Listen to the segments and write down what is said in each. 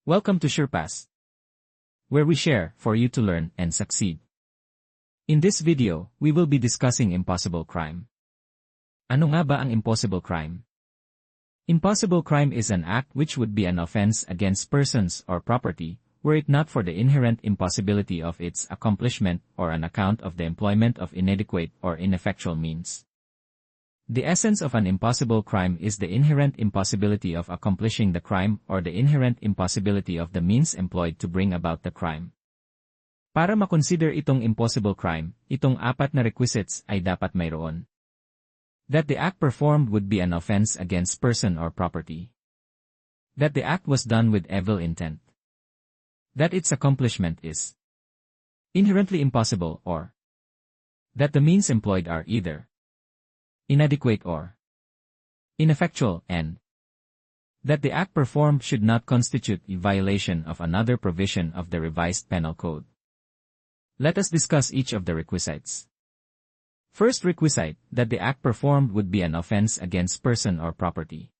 Welcome to SurePass, where we share for you to learn and succeed. In this video, we will be discussing impossible crime. Ano nga ba ang impossible crime? Impossible crime is an act which would be an offense against persons or property, were it not for the inherent impossibility of its accomplishment or on account of the employment of inadequate or ineffectual means. The essence of an impossible crime is the inherent impossibility of accomplishing the crime or the inherent impossibility of the means employed to bring about the crime. Para makonsider itong impossible crime, itong apat na requisites ay dapat mayroon. That the act performed would be an offense against person or property. That the act was done with evil intent. That its accomplishment is inherently impossible, or that the means employed are either inadequate or ineffectual, and that the act performed should not constitute a violation of another provision of the revised penal code. Let us discuss each of the requisites. First requisite, that the act performed would be an offense against person or property.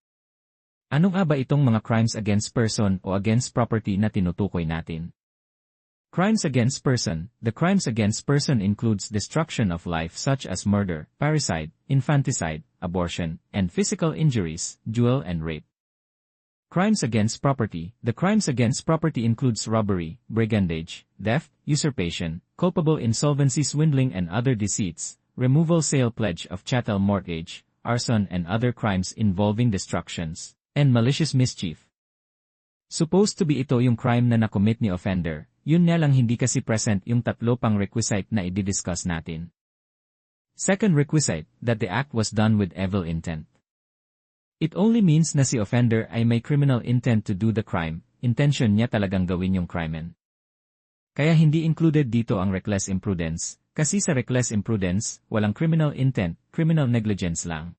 Ano nga ba itong mga crimes against person o against property na tinutukoy natin? Crimes against person. The crimes against person includes destruction of life such as murder, parricide, infanticide, abortion, and physical injuries, duel and rape. Crimes against property. The crimes against property includes robbery, brigandage, theft, usurpation, culpable insolvency, swindling and other deceits, removal, sale, pledge of chattel, mortgage, arson and other crimes involving destructions, and malicious mischief. Supposed to be ito yung crime na nakomit ni offender, yun nga lang hindi kasi present yung tatlo pang requisite na i-discuss natin. Second requisite, that the act was done with evil intent. It only means na si offender ay may criminal intent to do the crime, intention niya talagang gawin yung crime. Kaya hindi included dito ang reckless imprudence, kasi sa reckless imprudence, walang criminal intent, criminal negligence lang.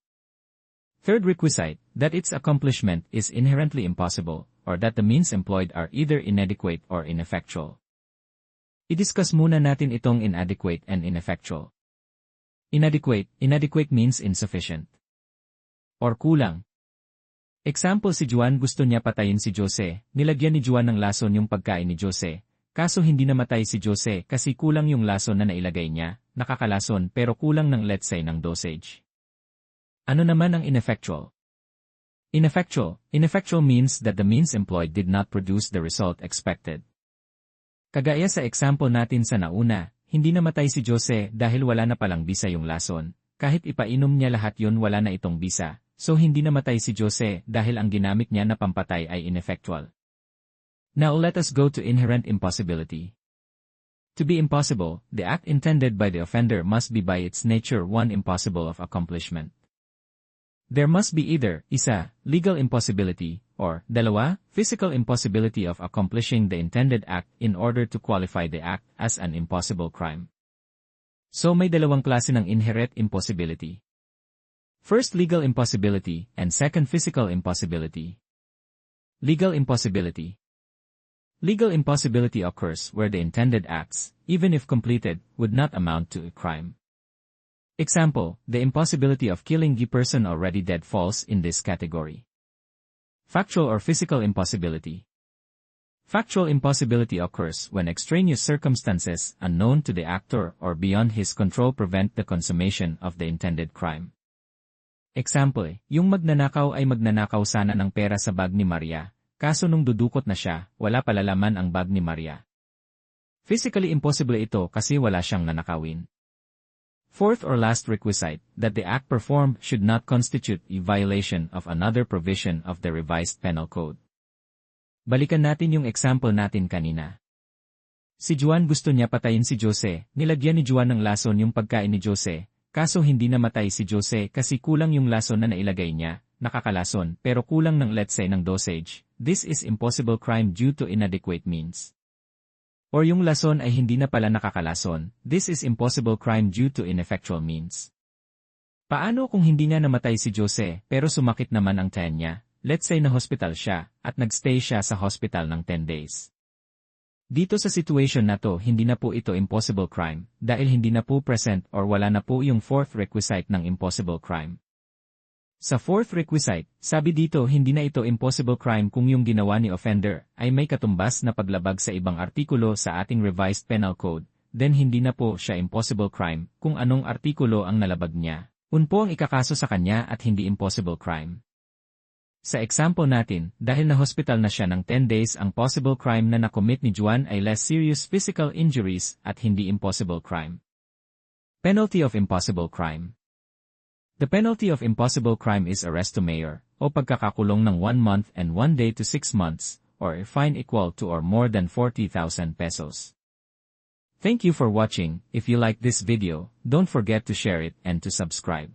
Third requisite, that its accomplishment is inherently impossible, or that the means employed are either inadequate or ineffectual. I-discuss muna natin itong inadequate and ineffectual. Inadequate means insufficient or kulang. Example, si Juan gusto niya patayin si Jose, nilagyan ni Juan ng lason yung pagkain ni Jose, kaso hindi namatay si Jose kasi kulang yung lason na nailagay niya, nakakalason pero kulang ng let's say ng dosage. Ano naman ang ineffectual? Ineffectual means that the means employed did not produce the result expected. Kagaya sa example natin sa nauna, hindi namatay si Jose dahil wala na palang bisa yung lason, kahit ipainom niya lahat yun wala na itong bisa, so hindi namatay si Jose dahil ang ginamit niya na pampatay ay ineffectual. Now let us go to inherent impossibility. To be impossible, the act intended by the offender must be by its nature one impossible of accomplishment. There must be either, isa, legal impossibility, or, dalawa, physical impossibility of accomplishing the intended act in order to qualify the act as an impossible crime. So may dalawang klase ng inherent impossibility. First, legal impossibility, and second, physical impossibility. Legal impossibility. Legal impossibility occurs where the intended acts, even if completed, would not amount to a crime. Example, the impossibility of killing the person already dead falls in this category. Factual or physical impossibility. Factual impossibility occurs when extraneous circumstances unknown to the actor or beyond his control prevent the consummation of the intended crime. Example, yung magnanakaw ay magnanakaw sana ng pera sa bag ni Maria, kaso nung dudukot na siya, wala pala laman ang bag ni Maria. Physically impossible ito kasi wala siyang nanakawin. Fourth or last requisite, that the act performed should not constitute a violation of another provision of the revised penal code. Balikan natin yung example natin kanina. Si Juan gusto niya patayin si Jose, nilagyan ni Juan ng lason yung pagkain ni Jose, kaso hindi namatay si Jose kasi kulang yung lason na nailagay niya, nakakalason pero kulang ng let's say ng dosage. This is impossible crime due to inadequate means. Or yung lason ay hindi na pala nakakalason, this is impossible crime due to ineffectual means. Paano kung hindi nga namatay si Jose pero sumakit naman ang tiyan niya, let's say na hospital siya, at nagstay siya sa hospital ng 10 days. Dito sa situation na to hindi na po ito impossible crime, dahil hindi na po present or wala na po yung fourth requisite ng impossible crime. Sa fourth requisite, sabi dito hindi na ito impossible crime kung yung ginawa ni offender ay may katumbas na paglabag sa ibang artikulo sa ating revised penal code, then hindi na po siya impossible crime kung anong artikulo ang nalabag niya. Unpo ang ikakaso sa kanya at hindi impossible crime. Sa example natin, dahil na-hospital na siya ng 10 days, ang possible crime na nakomit ni Juan ay less serious physical injuries at hindi impossible crime. Penalty of impossible crime. The penalty of impossible crime is arresto mayor, o pagkakakulong ng 1 month and 1 day to 6 months, or a fine equal to or more than 40,000 pesos. Thank you for watching. If you like this video, don't forget to share it and to subscribe.